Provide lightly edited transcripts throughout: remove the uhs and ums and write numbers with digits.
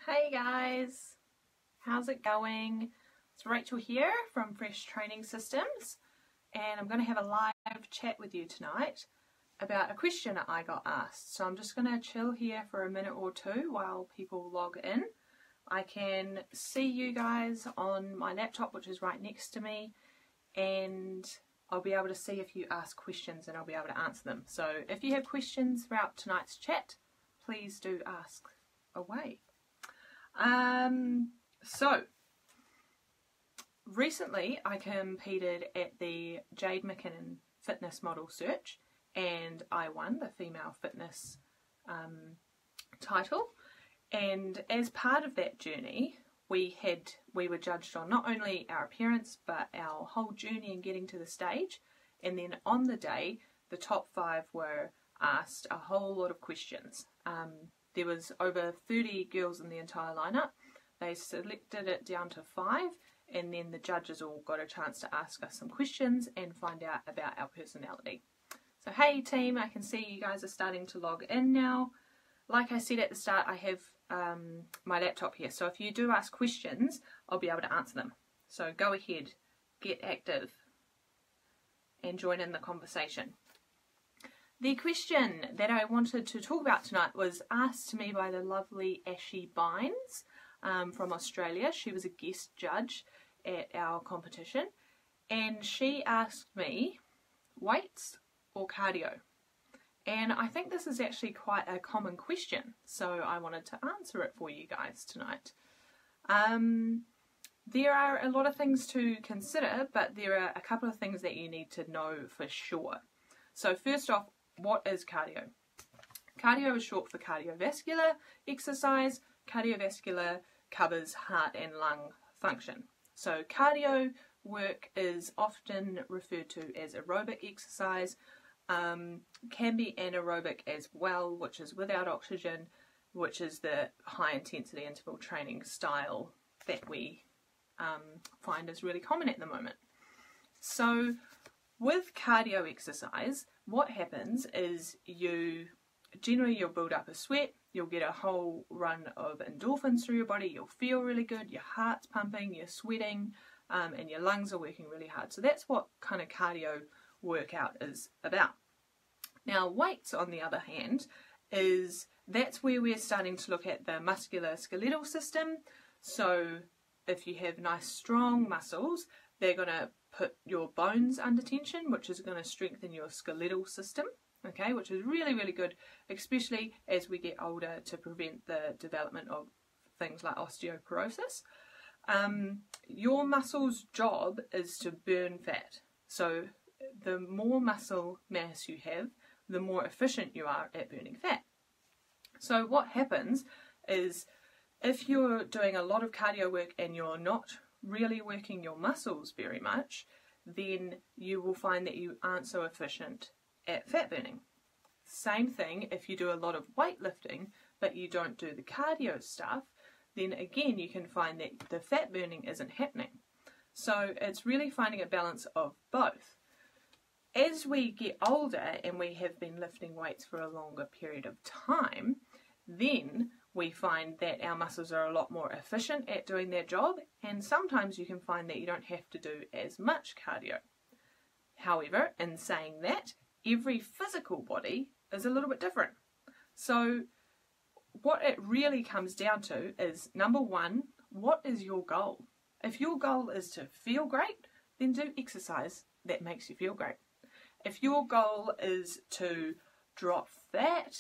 Hey guys, how's it going? It's Rachel here from Fresh Training Systems, and I'm going to have a live chat with you tonight about a question that I got asked. So I'm just going to chill here for a minute or two while people log in. I can see you guys on my laptop, which is right next to me, and I'll be able to see if you ask questions and I'll be able to answer them. So if you have questions throughout tonight's chat, please do ask away. So recently I competed at the Jade McKinnon Fitness Model Search and I won the Female Fitness title, and as part of that journey we were judged on not only our appearance but our whole journey in getting to the stage, and then on the day the top 5 were asked a whole lot of questions. There was over 30 girls in the entire lineup. They selected it down to 5, and then the judges all got a chance to ask us some questions and find out about our personality. So hey team, I can see you guys are starting to log in now. Like I said at the start, I have my laptop here, so if you do ask questions, I'll be able to answer them. So go ahead, get active, and join in the conversation. The question that I wanted to talk about tonight was asked to me by the lovely Ashy Bynes from Australia. She was a guest judge at our competition, and she asked me, weights or cardio? And I think this is actually quite a common question, so I wanted to answer it for you guys tonight. There are a lot of things to consider, but there are a couple of things that you need to know for sure. So first off, what is cardio? Cardio is short for cardiovascular exercise. Cardiovascular covers heart and lung function. So cardio work is often referred to as aerobic exercise, can be anaerobic as well, which is without oxygen, which is the high intensity interval training style that we find is really common at the moment. So with cardio exercise, what happens is you'll build up a sweat, you'll get a whole run of endorphins through your body, you'll feel really good, your heart's pumping, you're sweating, and your lungs are working really hard. So that's what kind of cardio workout is about. Now weights, on the other hand, that's where we're starting to look at the musculoskeletal system. So if you have nice strong muscles, they're going to put your bones under tension, which is going to strengthen your skeletal system, okay, which is really, really good, especially as we get older, to prevent the development of things like osteoporosis. Your muscle's job is to burn fat. So the more muscle mass you have, the more efficient you are at burning fat. So what happens is if you're doing a lot of cardio work and you're not really working your muscles very much, then you will find that you aren't so efficient at fat burning. Same thing if you do a lot of weightlifting but you don't do the cardio stuff, then again you can find that the fat burning isn't happening. So it's really finding a balance of both. As we get older and we have been lifting weights for a longer period of time, then we find that our muscles are a lot more efficient at doing their job, and sometimes you can find that you don't have to do as much cardio. However, in saying that, every physical body is a little bit different. So what it really comes down to is, number one, what is your goal? If your goal is to feel great, then do exercise that makes you feel great. If your goal is to drop fat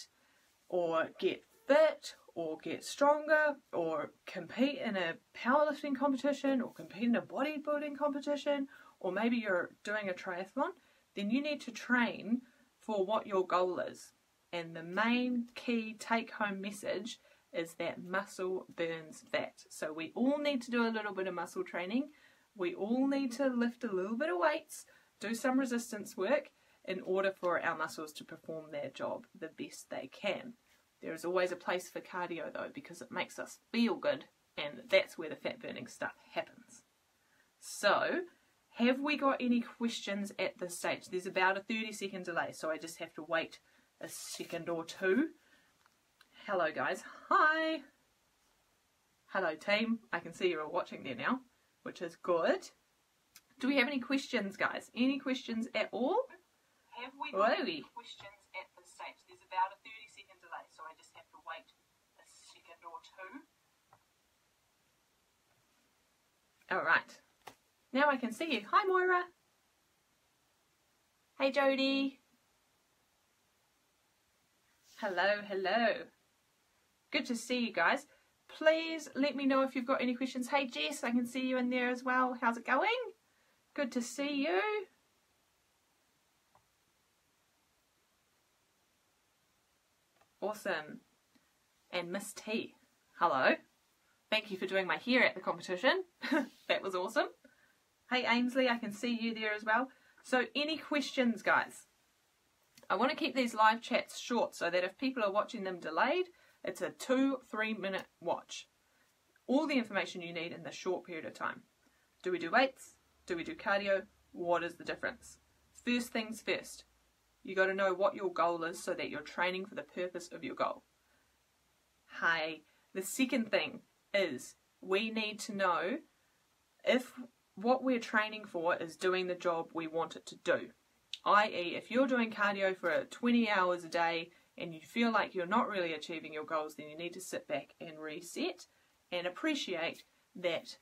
or get fit or get stronger or compete in a powerlifting competition or compete in a bodybuilding competition, or maybe you're doing a triathlon, then you need to train for what your goal is. And the main key take-home message is that muscle burns fat. So we all need to do a little bit of muscle training. We all need to lift a little bit of weights, do some resistance work in order for our muscles to perform their job the best they can. There is always a place for cardio though, because it makes us feel good, and that's where the fat burning stuff happens. So, have we got any questions at this stage? There's about a 30-second delay, so I just have to wait a second or two. Hello guys, hi! Hello team, I can see you're all watching there now, which is good. Do we have any questions, guys? Any questions at all? Have we got any questions at this stage? There's about a 30-second delay, so I just have to wait a second or two. Alright, now I can see you. Hi Moira. Hey Jody. Hello, hello. Good to see you guys. Please let me know if you've got any questions. Hey Jess, I can see you in there as well. How's it going? Good to see you. Awesome. And Miss T, hello. Thank you for doing my hair at the competition. That was awesome. Hey Ainsley, I can see you there as well. So any questions, guys? I want to keep these live chats short so that if people are watching them delayed, it's a 2-3 minute watch. All the information you need in this short period of time. Do we do weights? Do we do cardio? What is the difference? First things first. You got to know what your goal is so that you're training for the purpose of your goal. Hey, the second thing is we need to know if what we're training for is doing the job we want it to do. I.e., if you're doing cardio for 20 hours a day and you feel like you're not really achieving your goals, then you need to sit back and reset and appreciate that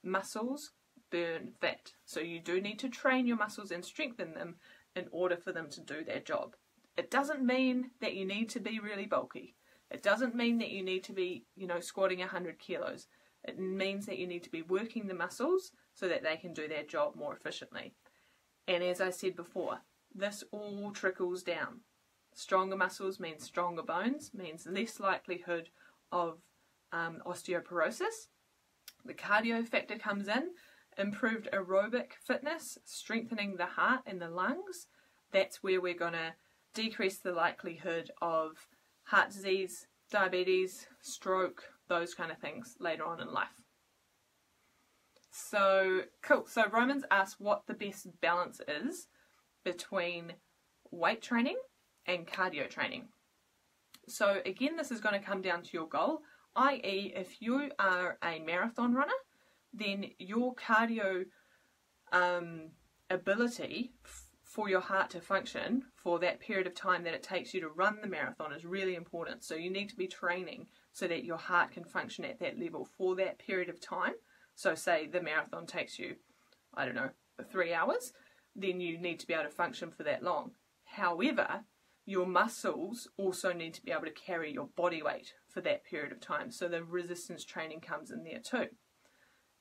muscles burn fat. So you do need to train your muscles and strengthen them in order for them to do their job. It doesn't mean that you need to be really bulky. It doesn't mean that you need to be, squatting 100 kilos. It means that you need to be working the muscles so that they can do their job more efficiently. And as I said before, this all trickles down. Stronger muscles means stronger bones, means less likelihood of osteoporosis. The cardio factor comes in, improved aerobic fitness, strengthening the heart and the lungs. That's where we're going to decrease the likelihood of heart disease, diabetes, stroke, those kind of things later on in life. So, cool. So Romans asks what the best balance is between weight training and cardio training. So again, this is going to come down to your goal, i.e. if you are a marathon runner, then your cardio ability for your heart to function for that period of time that it takes you to run the marathon is really important. So you need to be training so that your heart can function at that level for that period of time. So say the marathon takes you, 3 hours, then you need to be able to function for that long. However, your muscles also need to be able to carry your body weight for that period of time. So the resistance training comes in there too.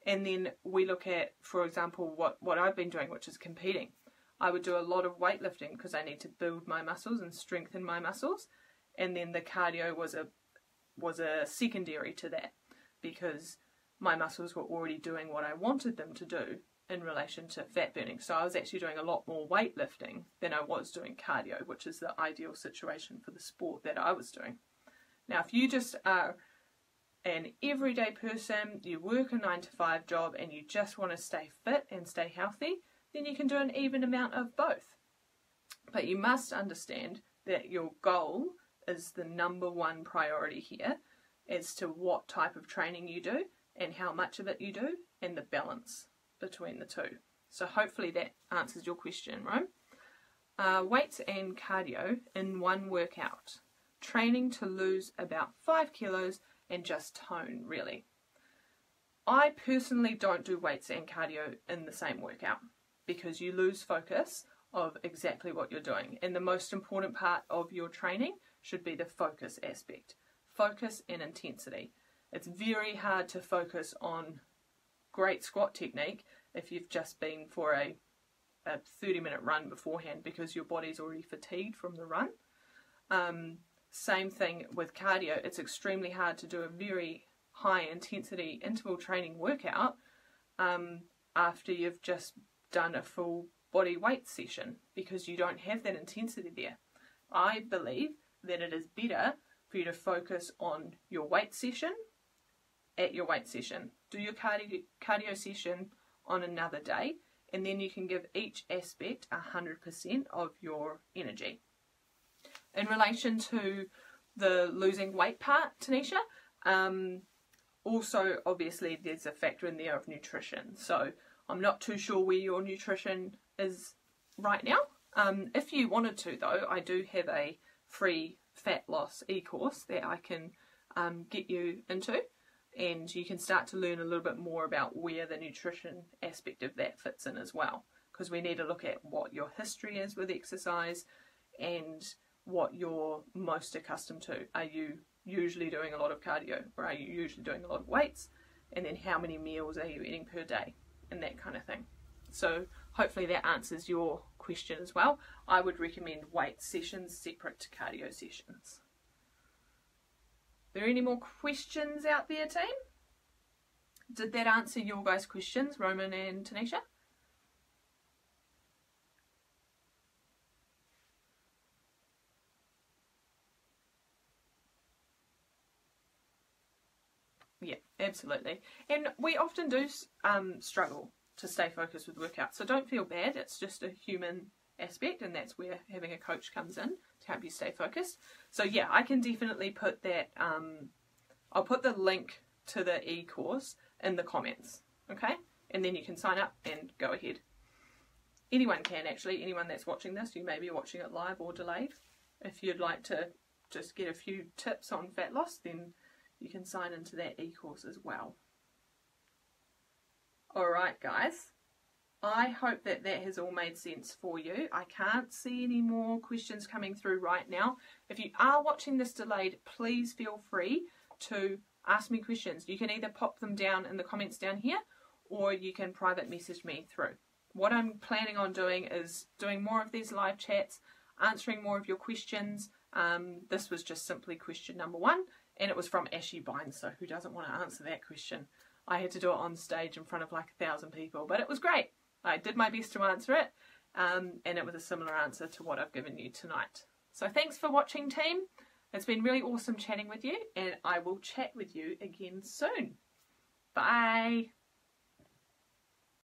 And then we look at, for example, what I've been doing, which is competing. I would do a lot of weightlifting because I need to build my muscles and strengthen my muscles. And then the cardio was a secondary to that because my muscles were already doing what I wanted them to do in relation to fat burning. So I was actually doing a lot more weightlifting than I was doing cardio, which is the ideal situation for the sport that I was doing. Now, if you just are an everyday person, you work a 9-to-5 job and you just want to stay fit and stay healthy, then you can do an even amount of both. But you must understand that your goal is the number one priority here as to what type of training you do and how much of it you do and the balance between the two. So hopefully that answers your question, Rome. Weights and cardio in one workout. Training to lose about 5 kilos and just tone, really. I personally don't do weights and cardio in the same workout because you lose focus of exactly what you're doing. And the most important part of your training should be the focus aspect. Focus and intensity. It's very hard to focus on great squat technique if you've just been for a 30-minute run beforehand because your body's already fatigued from the run. Same thing with cardio. It's extremely hard to do a very high intensity interval training workout after you've just done a full body weight session because you don't have that intensity there. I believe that it is better for you to focus on your weight session at your weight session. Do your cardio session on another day and then you can give each aspect 100% of your energy. In relation to the losing weight part, Tanisha, also, obviously, there's a factor in there of nutrition. So I'm not too sure where your nutrition is right now. If you wanted to, though, I do have a free fat loss e-course that I can get you into, and you can start to learn a little bit more about where the nutrition aspect of that fits in as well, because we need to look at what your history is with exercise and what you're most accustomed to. Are you usually doing a lot of cardio, or are you usually doing a lot of weights, and then how many meals are you eating per day, and that kind of thing. So hopefully that answers your question as well. I would recommend weight sessions separate to cardio sessions. Are there any more questions out there, team? Did that answer your guys' questions, Roman and Tanisha? Yeah, absolutely. And we often do struggle to stay focused with workouts, so don't feel bad. It's just a human aspect, and that's where having a coach comes in to help you stay focused. So yeah, I can definitely put that, I'll put the link to the e-course in the comments, okay? And then you can sign up and go ahead. Anyone can, actually. Anyone that's watching this, you may be watching it live or delayed. If you'd like to just get a few tips on fat loss, then you can sign into that e-course as well. Alright guys, I hope that that has all made sense for you. I can't see any more questions coming through right now. If you are watching this delayed, please feel free to ask me questions. You can either pop them down in the comments down here, or you can private message me through. What I'm planning on doing is doing more of these live chats, answering more of your questions. This was just simply question number 1, and it was from Ashy Bynes, so who doesn't want to answer that question? I had to do it on stage in front of like 1,000 people, but it was great. I did my best to answer it, and it was a similar answer to what I've given you tonight. So thanks for watching, team. It's been really awesome chatting with you, and I will chat with you again soon. Bye.